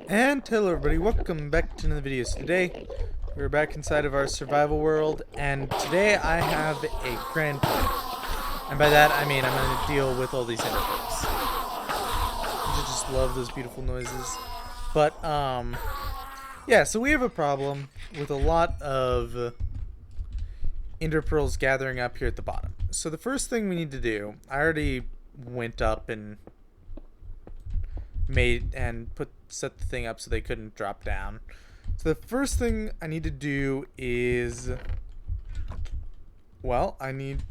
And hello everybody, welcome back to another video. So today, we're back inside of our survival world, and today I have a grand plan. And by that I mean I'm going to deal with all these enderpearls. I just love those beautiful noises. But, yeah, so we have a problem with a lot of enderpearls gathering up here at the bottom. So the first thing we need to do, I already went up and set the thing up so they couldn't drop down. So the first thing I need to do is, well, I need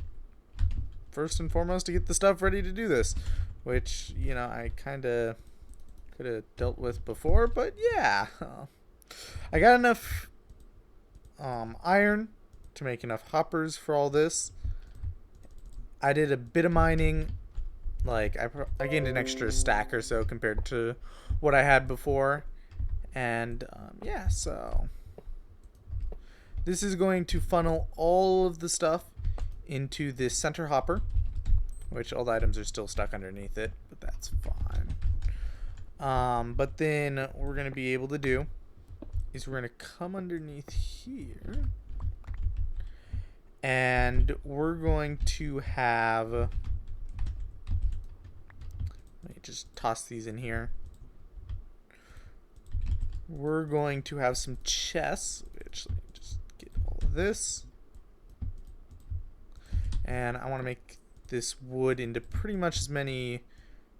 first and foremost to get the stuff ready to do this, which, you know, I kind of could have dealt with before, but yeah, I got enough iron to make enough hoppers for all this. I did a bit of mining. Like, I gained an extra stack or so compared to what I had before. And, yeah, so this is going to funnel all of the stuff into this center hopper, which all the items are still stuck underneath it, but that's fine. But then what we're going to be able to do is we're going to come underneath here, and we're going to have... Let me just toss these in here. We're going to have some chests, which, let me just get all of this. And I want to make this wood into pretty much as many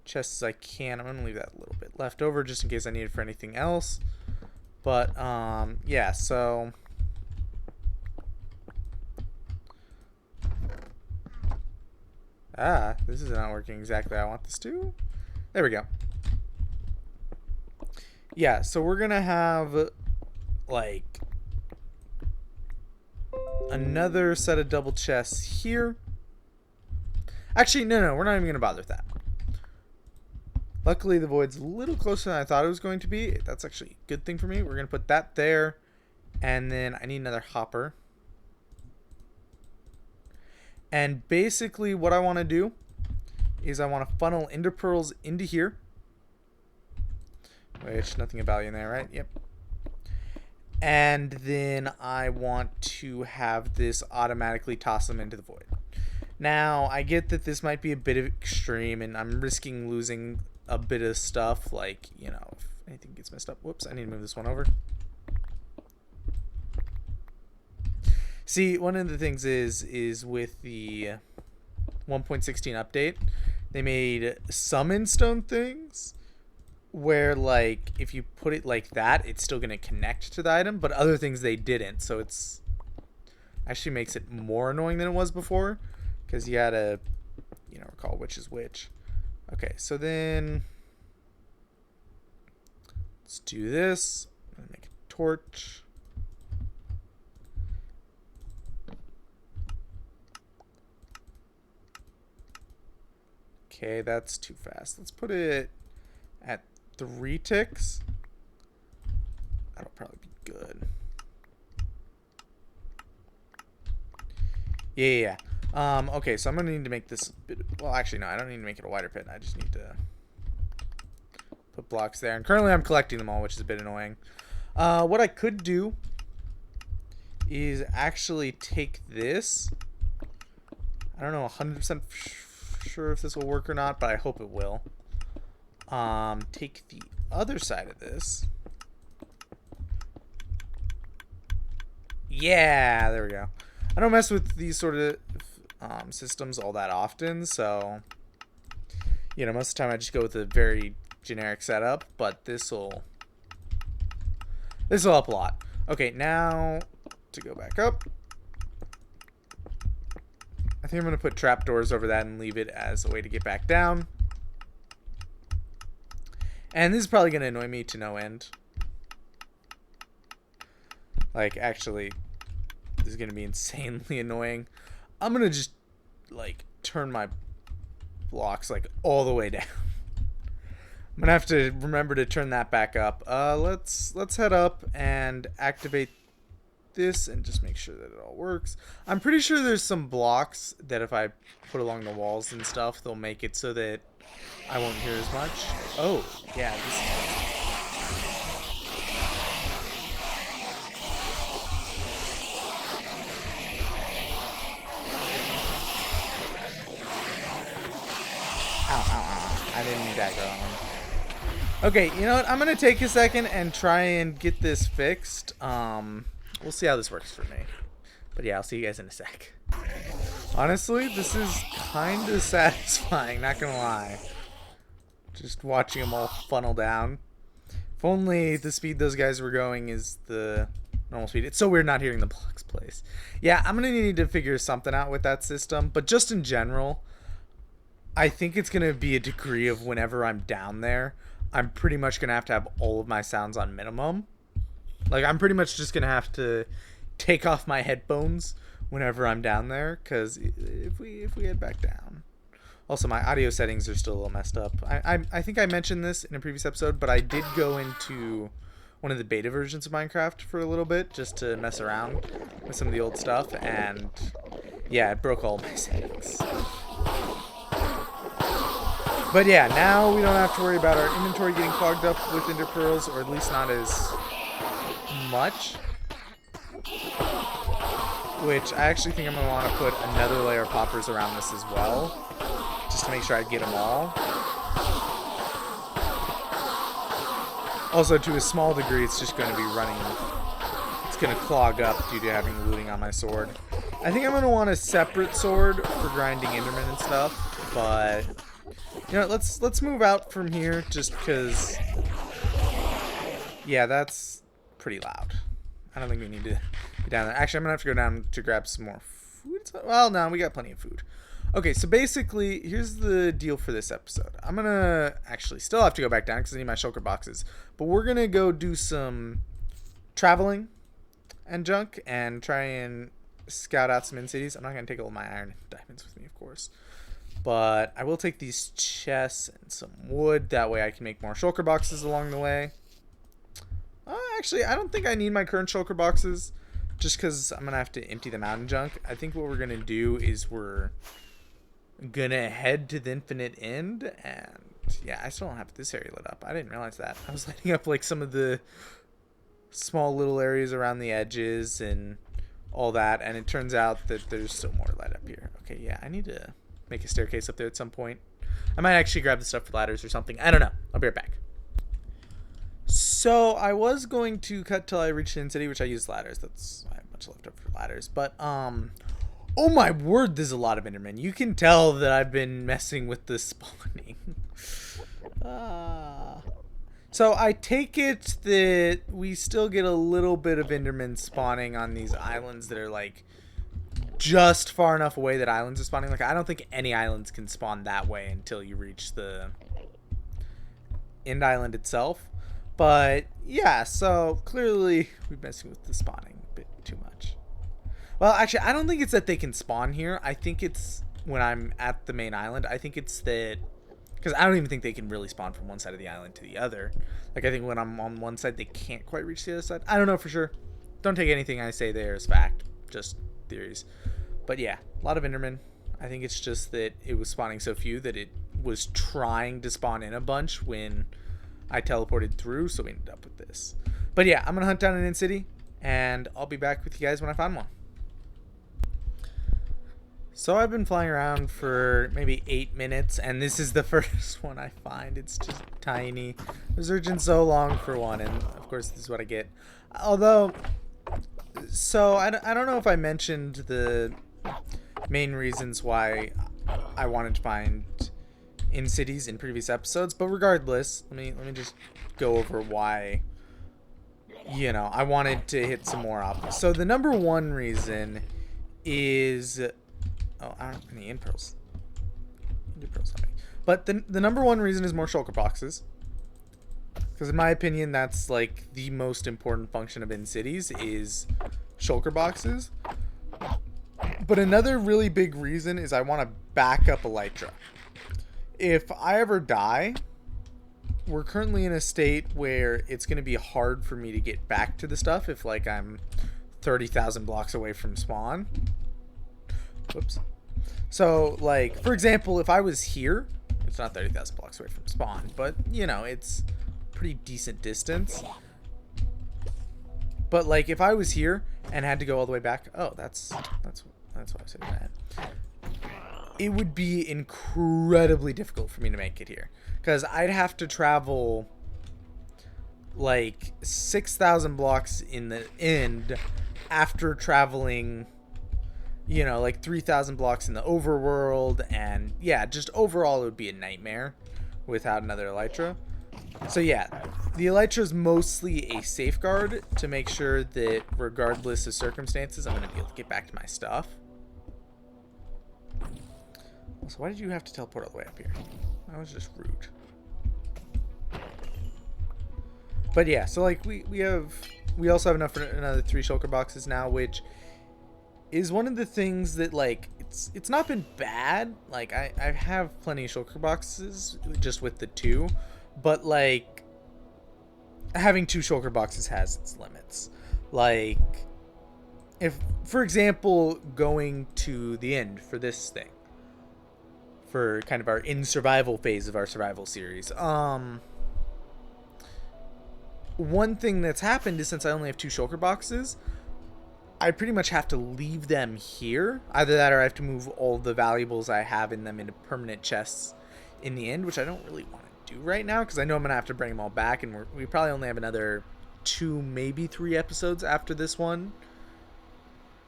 chests as I can. I'm going to leave that a little bit left over just in case I need it for anything else. But, yeah, so... this is not working exactly how I want this to. There we go. Yeah, so we're gonna have like another set of double chests here. Actually, no, we're not even gonna bother with that. Luckily, the void's a little closer than I thought it was going to be. That's actually a good thing for me. We're gonna put that there, and then I need another hopper. And basically what I want to do is I want to funnel ender pearls into here. Which, nothing of value in there, right? Yep. And then I want to have this automatically toss them into the void. Now, I get that this might be a bit of extreme, and I'm risking losing a bit of stuff, like, you know, if anything gets messed up. Whoops, I need to move this one over. See, one of the things is with the 1.16 update, they made summon stone things where, like, if you put it like that, it's still going to connect to the item, but other things they didn't. So it's actually makes it more annoying than it was before, because you had to, you know, recall which is which. Okay, so then let's do this. I'm going to make a torch. Okay, that's too fast. Let's put it at 3 ticks. That'll probably be good. Yeah. Okay, so I'm gonna need to make this a bit. Well, actually, no, I don't need to make it a wider pit. I just need to put blocks there. And currently, I'm collecting them all, which is a bit annoying. What I could do is actually take this. I don't know 100% sure if this will work or not, but I hope it will. Take the other side of this. Yeah, there we go. I don't mess with these sort of systems all that often, so, you know, most of the time I just go with a very generic setup, but this'll help a lot. Okay, now to go back up. I think I'm going to put trapdoors over that and leave it as a way to get back down. And this is probably going to annoy me to no end. Like, actually, this is going to be insanely annoying. I'm going to just, like, turn my blocks, like, all the way down. I'm going to have to remember to turn that back up. Let's head up and activate this and just make sure that it all works. I'm pretty sure there's some blocks that if I put along the walls and stuff, they'll make it so that I won't hear as much. Oh, yeah, this is Min dagger on him. Okay, you know what? I'm gonna take a second and try and get this fixed. We'll see how this works for me. But yeah, I'll see you guys in a sec. Honestly, this is kind of satisfying, not gonna lie. Just watching them all funnel down. If only the speed those guys were going is the normal speed. It's so weird not hearing the blocks place. Yeah, I'm gonna need to figure something out with that system. But just in general, I think it's gonna be a degree of whenever I'm down there, I'm pretty much gonna have to have all of my sounds on minimum. Like, I'm pretty much just gonna have to take off my headphones whenever I'm down there, because if we head back down. Also, my audio settings are still a little messed up. I think I mentioned this in a previous episode, but I did go into one of the beta versions of Minecraft for a little bit just to mess around with some of the old stuff, and yeah, it broke all my settings. But yeah, now we don't have to worry about our inventory getting clogged up with ender pearls, or at least not as much. Which I actually think I'm going to want to put another layer of poppers around this as well, just to make sure I get them all. Also, to a small degree, it's just going to be running, it's going to clog up due to having looting on my sword. I think I'm going to want a separate sword for grinding endermen and stuff, but you know, let's move out from here just because, yeah, that's pretty loud. I don't think we need to be down there. Actually, I'm going to have to go down to grab some more food. Well, no, we got plenty of food. Okay, so basically, here's the deal for this episode. I'm going to actually still have to go back down because I need my shulker boxes. But we're going to go do some traveling and junk and try and scout out some in-cities. I'm not going to take all my iron and diamonds with me, of course. But I will take these chests and some wood. That way I can make more shulker boxes along the way. Actually, I don't think I need my current shulker boxes, just because I'm going to have to empty them out and junk. I think what we're going to do is we're going to head to the infinite end, and yeah, I still don't have this area lit up. I didn't realize that. I was lighting up like some of the small little areas around the edges and all that, and it turns out that there's still more light up here. Okay, yeah, I need to make a staircase up there at some point. I might actually grab the stuff for ladders or something. I don't know. I'll be right back. So I was going to cut till I reached the end city, which I used ladders. I have much left over for ladders. But oh my word, there's a lot of endermen. You can tell that I've been messing with the spawning. So I take it that we still get a little bit of endermen spawning on these islands that are like just far enough away that islands are spawning. Like, I don't think any islands can spawn that way until you reach the end island itself. But yeah, so clearly we're messing with the spawning a bit too much. Well, actually, I don't think it's that they can spawn here. I think it's when I'm at the main island. I think it's that, because I don't even think they can really spawn from one side of the island to the other. Like, I think when I'm on one side, they can't quite reach the other side. I don't know for sure. Don't take anything I say there as fact. Just theories. But yeah, a lot of endermen. I think it's just that it was spawning so few that it was trying to spawn in a bunch when I teleported through, so we ended up with this. But yeah, I'm going to hunt down an in-city, and I'll be back with you guys when I find one. So I've been flying around for maybe 8 minutes, and this is the first one I find. It's just tiny. I was searching so long for one, and of course this is what I get. Although, so I don't know if I mentioned the main reasons why I wanted to find in cities in previous episodes, but regardless, let me just go over why, you know, I wanted to hit some more up. So the number one reason is, oh, I don't have any end pearls. But the number one reason is more shulker boxes, because in my opinion that's like the most important function of in cities is shulker boxes. But another really big reason is I want to back up Elytra. If I ever die, we're currently in a state where it's going to be hard for me to get back to the stuff if, like, I'm 30,000 blocks away from spawn. Whoops. So, like, for example, if I was here, it's not 30,000 blocks away from spawn, but, you know, it's pretty decent distance. But, like, if I was here and had to go all the way back, oh, that's why I said that. it would be incredibly difficult for me to make it here, because I'd have to travel like 6,000 blocks in the end after traveling, you know, like 3,000 blocks in the overworld, and yeah, just overall it would be a nightmare without another elytra. So yeah, the elytra is mostly a safeguard to make sure that regardless of circumstances, I'm going to be able to get back to my stuff. So why did you have to teleport all the way up here? That was just rude. But yeah, so like we also have enough for another 3 shulker boxes now, which is one of the things that, like, it's not been bad. Like I have plenty of shulker boxes just with the 2, but like having 2 shulker boxes has its limits. Like, if for example going to the end for this thing, for kind of our in survival phase of our survival series, one thing that's happened is, since I only have 2 shulker boxes, I pretty much have to leave them here. Either that, or I have to move all the valuables I have in them into permanent chests in the end, which I don't really want to do right now, because I know I'm going to have to bring them all back, and we probably only have another 2, maybe 3 episodes after this one,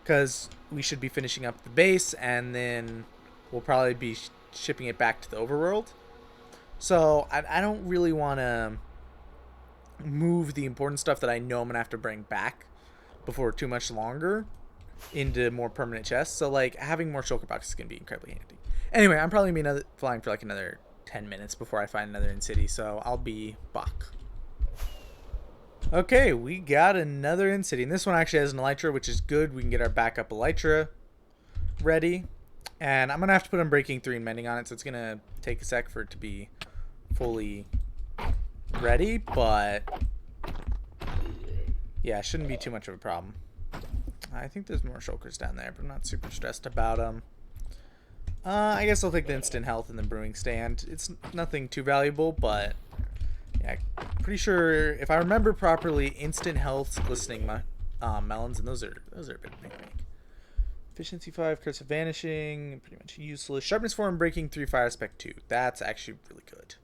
because we should be finishing up the base, and then we'll probably be shipping it back to the overworld. So I don't really want to move the important stuff that I know I'm going to have to bring back before too much longer into more permanent chests. So like having more shulker boxes is going to be incredibly handy. Anyway, I'm probably going to be flying for like another 10 minutes before I find another in city, so I'll be back. Okay, we got another in city, and this one actually has an elytra, which is good. We can get our backup elytra ready, and I'm gonna have to put Unbreaking 3 and Mending on it, so it's gonna take a sec for it to be fully ready, but yeah, it shouldn't be too much of a problem. I think there's more shulkers down there, but I'm not super stressed about them. I guess I'll take the instant health and the brewing stand. It's nothing too valuable, but yeah, pretty sure if I remember properly, instant health, glistening melons, and those are a bit of a make. Efficiency 5, Curse of Vanishing, pretty much useless. Sharpness 4 and Breaking 3, Fire Spec 2. That's actually really good.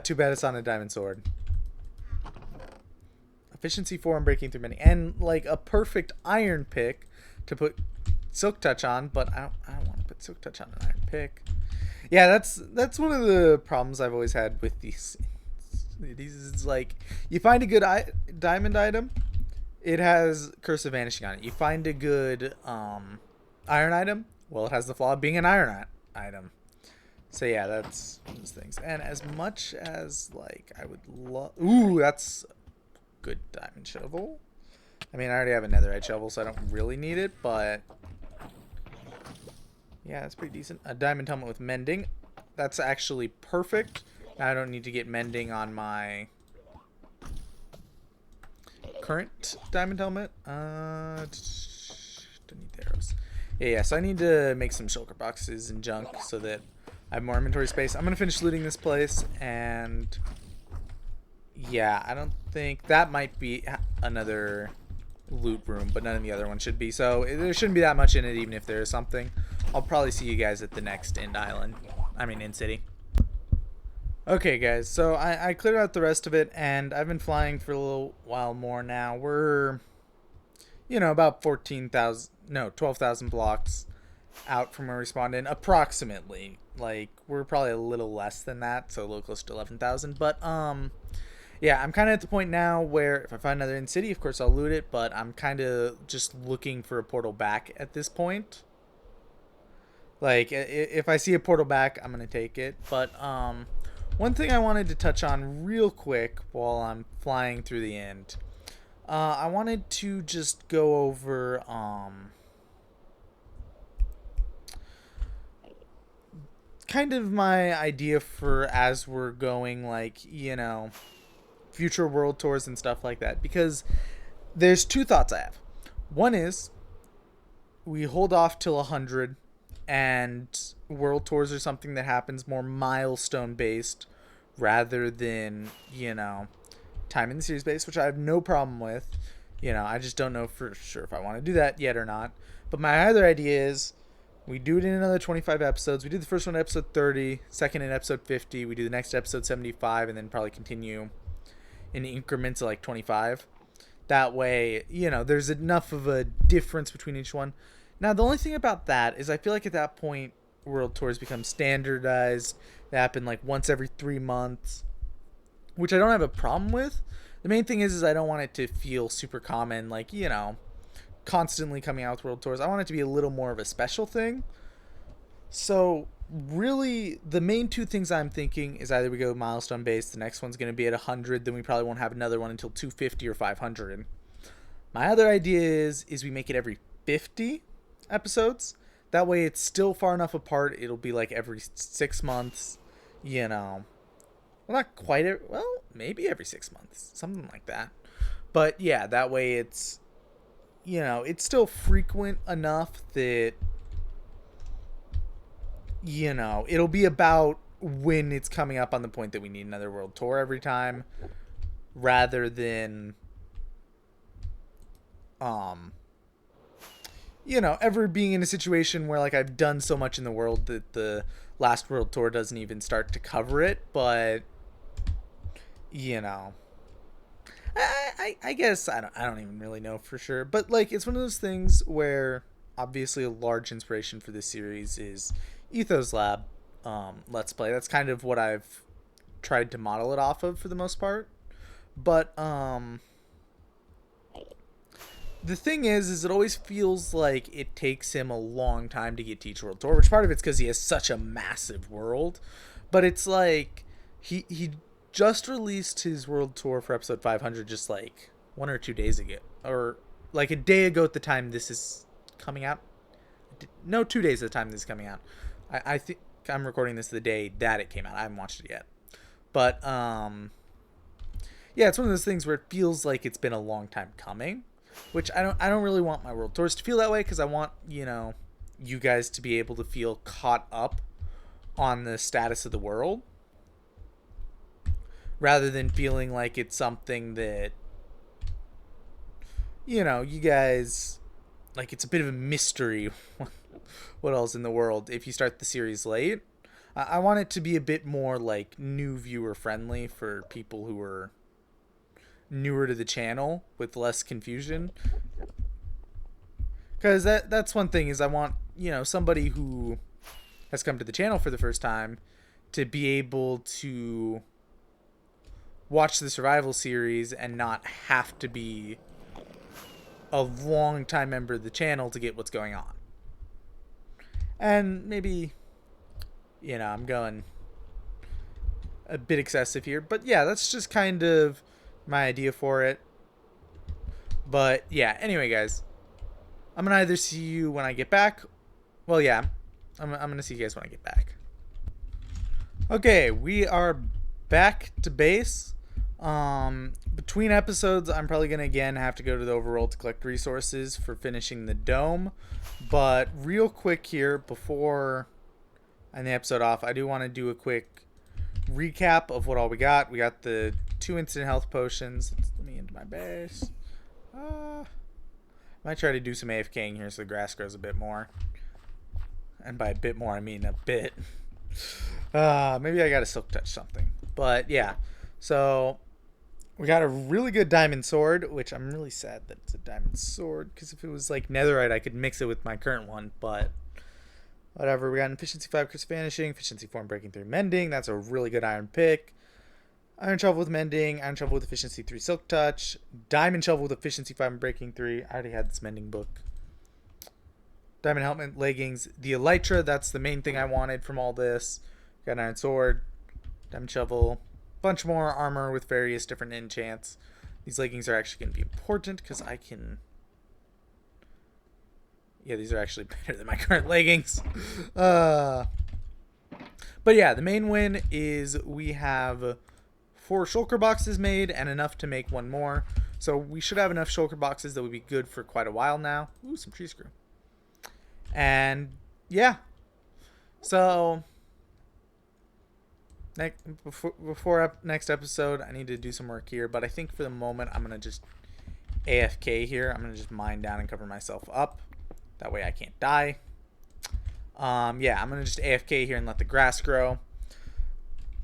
Too bad it's on a diamond sword. Efficiency 4 and Breaking 3 many, and like a perfect iron pick to put Silk Touch on, but I don't want to put Silk Touch on an iron pick. Yeah, that's one of the problems I've always had with these. These is like, you find a good diamond item, it has Curse of Vanishing on it. You find a good iron item, well, it has the flaw of being an iron item. So yeah, that's those things. And as much as like I would love, ooh, that's good diamond shovel. I mean, I already have a netherite shovel, so I don't really need it, but yeah, that's pretty decent. A diamond helmet with mending. That's actually perfect. Now I don't need to get mending on my current diamond helmet. Don't need the arrows. Yeah, so I need to make some shulker boxes and junk so that I have more inventory space. I'm going to finish looting this place, and yeah, I don't think that might be another loot room, but none of the other ones should be. So there shouldn't be that much in it, even if there is something. I'll probably see you guys at the next end island. I mean, end city. Okay, guys, so I cleared out the rest of it, and I've been flying for a little while more now. We're, you know, about 12,000 blocks out from where we spawned in, approximately. Like, we're probably a little less than that, so a little close to 11,000. But, yeah, I'm kind of at the point now where if I find another in city, of course I'll loot it, but I'm kind of just looking for a portal back at this point. Like, if I see a portal back, I'm going to take it. But, one thing I wanted to touch on real quick while I'm flying through the end, I wanted to just go over, kind of my idea for as we're going, like, you know, future world tours and stuff like that, because there's 2 thoughts I have. One is we hold off till 100 and world tours are something that happens more milestone based rather than, you know, time in the series based, which I have no problem with, I just don't know for sure if I want to do that yet or not. But my other idea is we do it in another 25 episodes. We do the first one at episode 30, second in episode 50. We do the next episode 75, and then probably continue in increments of like 25. That way, there's enough of a difference between each one. Now, the only thing about that is I feel like at that point, world tours become standardized. They happen like once every 3 months, which I don't have a problem with. The main thing is I don't want it to feel super common, like, constantly coming out with world tours. I want it to be a little more of a special thing. So really the main two things I'm thinking is either we go milestone based, the next one's going to be at 100, then we probably won't have another one until 250 or 500. My other idea is we make it every 50 episodes. That way it's still far enough apart. It'll be like every 6 months, well, not quite maybe every 6 months, something like that. But yeah, that way it's it's still frequent enough that it'll be about when it's coming up on the point that we need another world tour every time, rather than ever being in a situation where like I've done so much in the world that the last world tour doesn't even start to cover it. But I guess I don't even really know for sure, but like it's one of those things where obviously a large inspiration for this series is Ethos Lab Let's Play. That's kind of what I've tried to model it off of for the most part. But the thing is it always feels like it takes him a long time to get to each world tour, which part of it's because he has such a massive world. But it's like he just released his world tour for episode 500 just like 1 or 2 days ago, or like a day ago at the time this is coming out. No, 2 days at the time this is coming out. I think I'm recording this the day that it came out. I haven't watched it yet, but yeah, it's one of those things where it feels like it's been a long time coming, which I don't really want my world tours to feel that way, because I want you guys to be able to feel caught up on the status of the world, rather than feeling like it's something that you guys like it's a bit of a mystery what else in the world if you start the series late. I want it to be a bit more like new viewer friendly for people who are newer to the channel with less confusion, because that's one thing is I want somebody who has come to the channel for the first time to be able to watch the survival series and not have to be a long time member of the channel to get what's going on. And maybe I'm going a bit excessive here, but yeah, that's just kind of my idea for it. But yeah, anyway guys, I'm gonna either see you when I get back. Well, yeah, I'm gonna see you guys when I get back. Okay, we are back to base. Between episodes, I'm probably gonna again have to go to the overworld to collect resources for finishing the dome. But real quick here, before I end the episode off, I do want to do a quick recap of what all we got. We got the 2 instant health potions. Let me into my base. Might try to do some AFKing here so the grass grows a bit more. And by a bit more, I mean a bit. Maybe I gotta silk touch something. But yeah, so we got a really good diamond sword, which I'm really sad that it's a diamond sword, because if it was like netherite, I could mix it with my current one, but whatever. We got an efficiency 5 Curse Vanishing, efficiency 4 Breaking 3 Mending. That's a really good iron pick. Iron Shovel with Mending, Iron Shovel with efficiency 3 Silk Touch, Diamond Shovel with efficiency 5 and Breaking 3. I already had this Mending book. Diamond Helmet, Leggings, the Elytra, that's the main thing I wanted from all this. Got an Iron Sword, Diamond Shovel, bunch more armor with various different enchants. These leggings are actually going to be important because I can... Yeah, these are actually better than my current leggings. But yeah, the main win is we have 4 shulker boxes made and enough to make 1 more. So we should have enough shulker boxes that would be good for quite a while now. Ooh, some tree screw. And yeah. So before next episode, I need to do some work here. But I think for the moment, I'm going to just AFK here. I'm gonna just mine down and cover myself up. That way I can't die. Yeah, I'm gonna just AFK here and let the grass grow.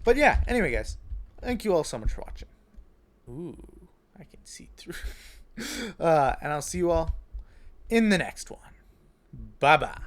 But yeah, anyway, guys, thank you all so much for watching. Ooh, I can see through. And I'll see you all in the next one. Bye bye.